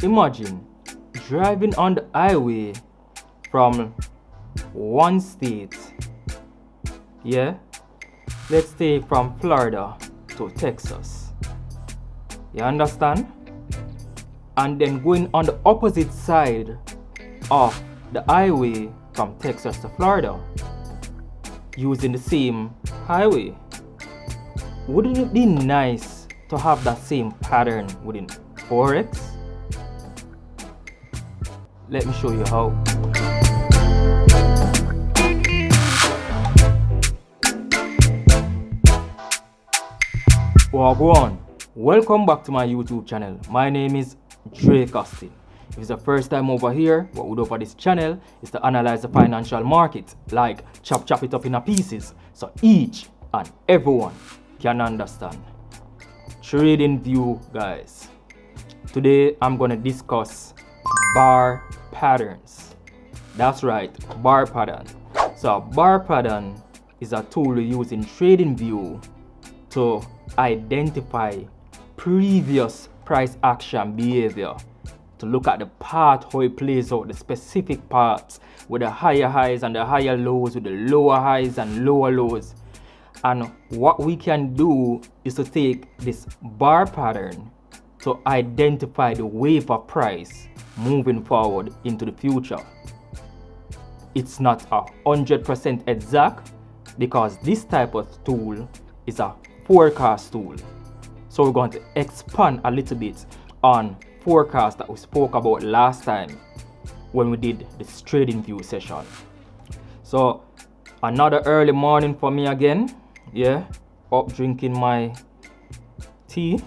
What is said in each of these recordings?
Imagine driving on the highway from one state, yeah, let's say from Florida to Texas, you understand? And then going on the opposite side of the highway from Texas to Florida using the same highway. Wouldn't it be nice to have that same pattern within Forex? Let me show you how. Wagwan, welcome back to my YouTube channel. My name is Dreycosting. If it's the first time over here, what we do for this channel is to analyze the financial market, like chop it up into pieces, so each and everyone can understand. Tradingview, guys. Today I'm gonna discuss bar patterns. That's right, bar pattern. So a bar pattern is a tool we use in Tradingview to identify previous price action behavior, to look at the path, how it plays out, the specific parts with the higher highs and the higher lows, with the lower highs and lower lows. And what we can do is to take this bar pattern to identify the wave of price moving forward into the future. It's not 100% exact because this type of tool is a forecast tool. So we're going to expand a little bit on forecast that we spoke about last time when we did this Tradingview session. So another early morning for me again. Yeah, up drinking my tea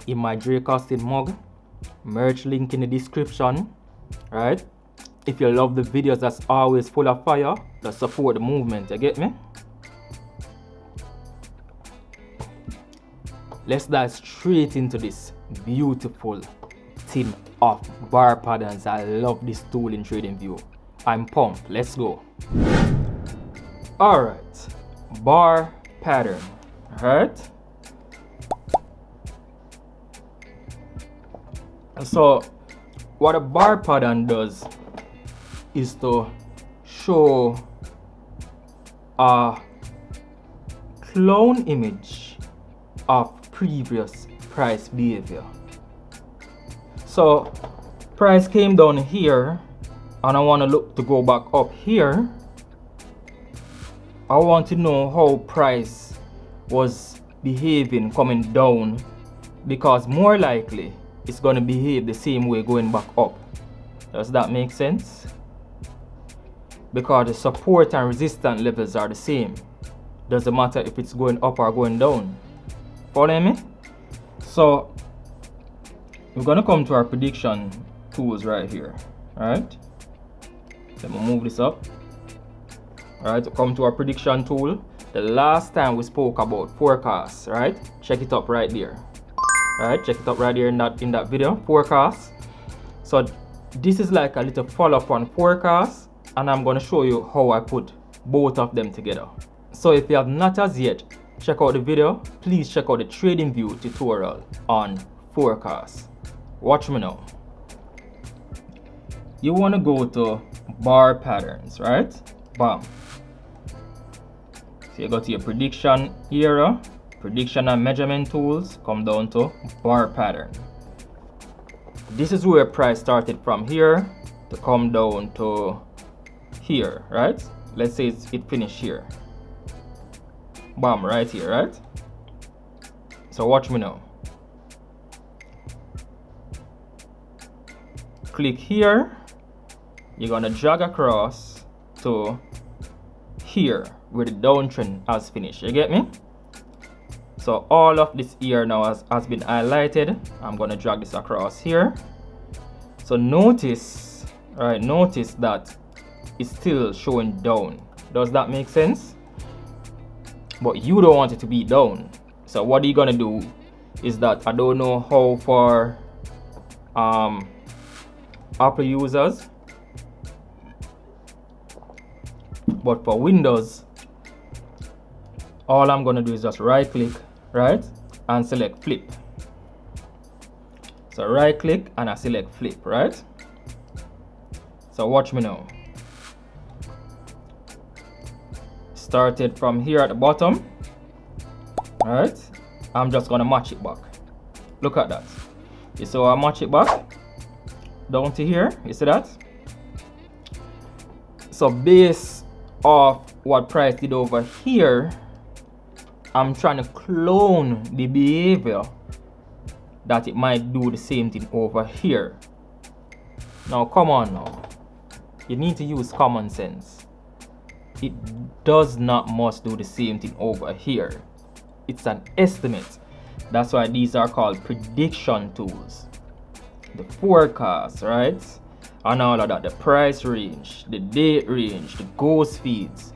in my dreycosting mug. Merch link in the description. Right? If you love the videos that's always full of fire, that support the movement, you get me? Let's dive straight into this beautiful thing of bar patterns. I love this tool in Tradingview. I'm pumped. Let's go. Alright, bar pattern. Alright. So what a bar pattern does is to show a clone image of previous price behavior. So price came down here and I want to look to go back up here. I want to know how price was behaving coming down, because more likely it's going to behave the same way going back up. Does that make sense? Because the support and resistance levels are the same. Doesn't matter if it's going up or going down. Follow me? So we're going to come to our prediction tools right here. Alright, let me move this up. Alright, to come to our prediction tool. The last time we spoke about forecasts, right? Check it up right there. Alright, check it up right here in that video, forecast. So this is like a little follow-up on forecast, and I'm going to show you how I put both of them together. So if you have not as yet check out the video, please check out the Tradingview tutorial on forecast. Watch me now. You want to go to bar patterns, right? Bam. So you go to your prediction era, prediction and measurement tools, come down to bar pattern. This is where price started from here to come down to here, right? Let's say it finished here. Bam, right here, right? So watch me now. Click here. You're gonna drag across to here where the downtrend has finished. You get me? So all of this here now has been highlighted. I'm gonna drag this across here. So notice, right? Notice that it's still showing down. Does that make sense? But you don't want it to be down. So what are you gonna do is that, I don't know how for Apple users, but for Windows, all I'm gonna do is just right click, right, and select flip. So right click and I select flip, right? So watch me now. Started from here at the bottom. Alright, I'm just gonna match it back. Look at that. You see how I match it back down to here? You see that? So based off what price did over here, I'm trying to clone the behavior that it might do the same thing over here. Now come on now. You need to use common sense. It does not must do the same thing over here. It's an estimate. That's why these are called prediction tools. The forecast, right? And all of that. The price range, the date range, the ghost feeds.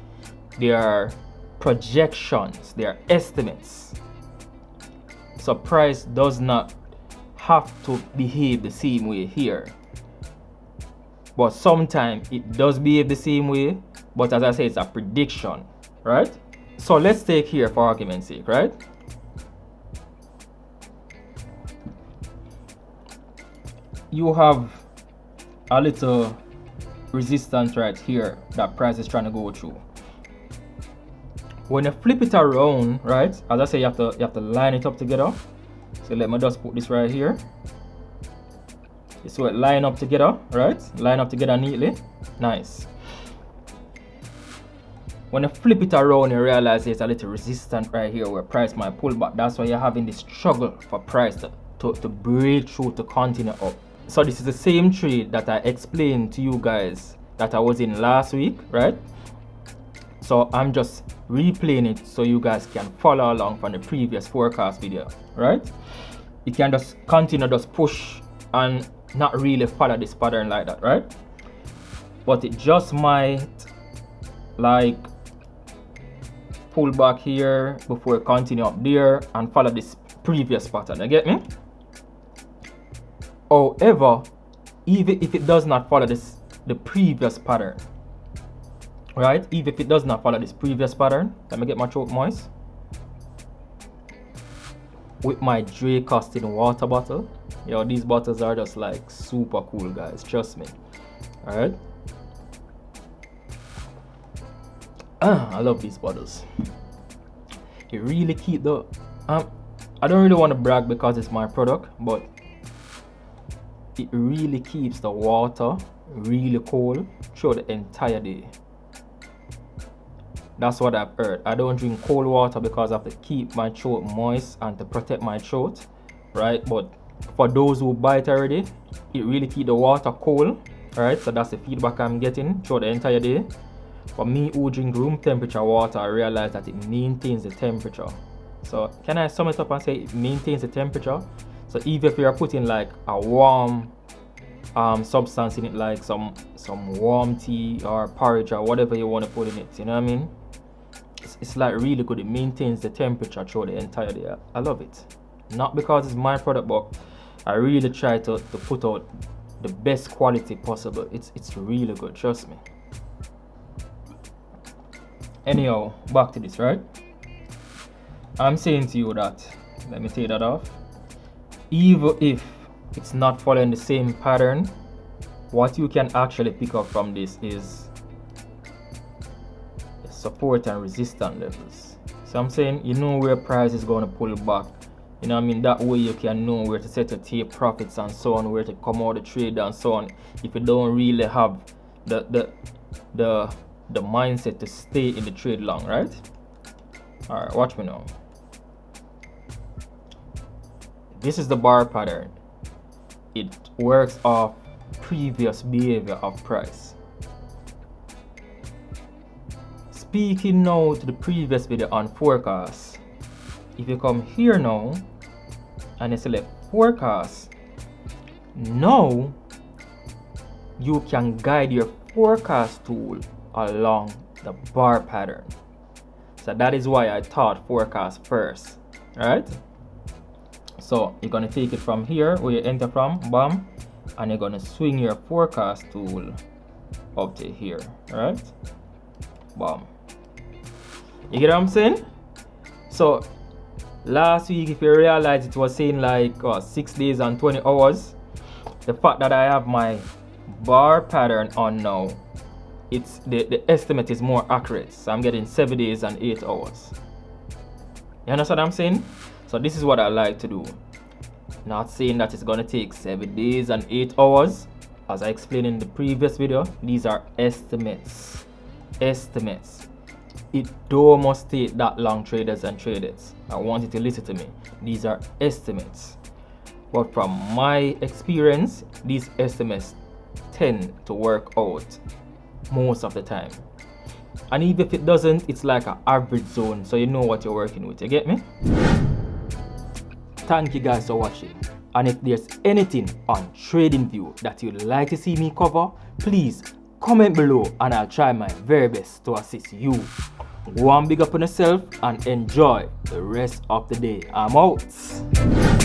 They are projections, they are estimates. So price does not have to behave the same way here. But sometimes it does behave the same way. But as I say, it's a prediction, right? So let's take here for argument's sake, right? You have a little resistance right here that price is trying to go through. When you flip it around, right? As I say, you have to line it up together. So let me just put this right here. So it line up together, right? Line up together neatly. Nice. When you flip it around, you realize there's a little resistance right here where price might pull back. That's why you're having this struggle for price to break through, to continue up. So this is the same trade that I explained to you guys that I was in last week, right? So I'm just replaying it so you guys can follow along from the previous forecast video, right? You can just continue, just push and not really follow this pattern like that, right? But it just might like pull back here before it continue up there and follow this previous pattern. You get me? However, even if it does not follow the previous pattern, right? Even if it does not follow this previous pattern, let me get my throat moist with my dreycosting water bottle. Yo, these bottles are just like super cool, guys, trust me. All right, I love these bottles. It really keep the I don't really want to brag because it's my product, but it really keeps the water really cold through the entire day. That's what I've heard. I don't drink cold water because I have to keep my throat moist and to protect my throat, right? But for those who buy it already, it really keeps the water cold, right? So that's the feedback I'm getting through the entire day. For me who drink room temperature water, I realize that it maintains the temperature. So can I sum it up and say it maintains the temperature? So even if you're putting like a warm substance in it, like some warm tea or porridge or whatever you want to put in it, you know what I mean? It's like really good. It maintains the temperature through the entire day. I love it. Not because it's my product, but I really try to put out the best quality possible. It's really good, trust me. Anyhow, back to this, right? I'm saying to you that, let me take that off. Even if it's not following the same pattern, what you can actually pick up from this is the support and resistance levels. So I'm saying, you know where price is going to pull back. You know what I mean? That way you can know where to set your take profits and so on, where to come out the trade and so on. If you don't really have the mindset to stay in the trade long, right? All right, watch me now. This is the bar pattern. It works off previous behavior of price. Speaking now to the previous video on forecast, if you come here now and you select forecast, now you can guide your forecast tool along the bar pattern. So that is why I taught forecast first, right? So you're gonna take it from here where you enter from, bam, and you're gonna swing your forecast tool up to here, right? Bam. You get what I'm saying? So Last week, if you realize, it was saying like 6 days and 20 hours. The fact that I have my bar pattern on now, it's the estimate is more accurate. So I'm getting 7 days and 8 hours. You understand what I'm saying? So this is what I like to do. Not saying that it's gonna take 7 days and 8 hours. As I explained in the previous video, these are estimates. Estimates. It don't must take that long, traders and traders. I want you to listen to me. These are estimates. But from my experience, these estimates tend to work out most of the time. And even if it doesn't, it's like an average zone, so you know what you're working with. You get me? Thank you guys for watching. And if there's anything on Tradingview that you'd like to see me cover, please comment below and I'll try my very best to assist you. Go and big up on yourself and enjoy the rest of the day. I'm out.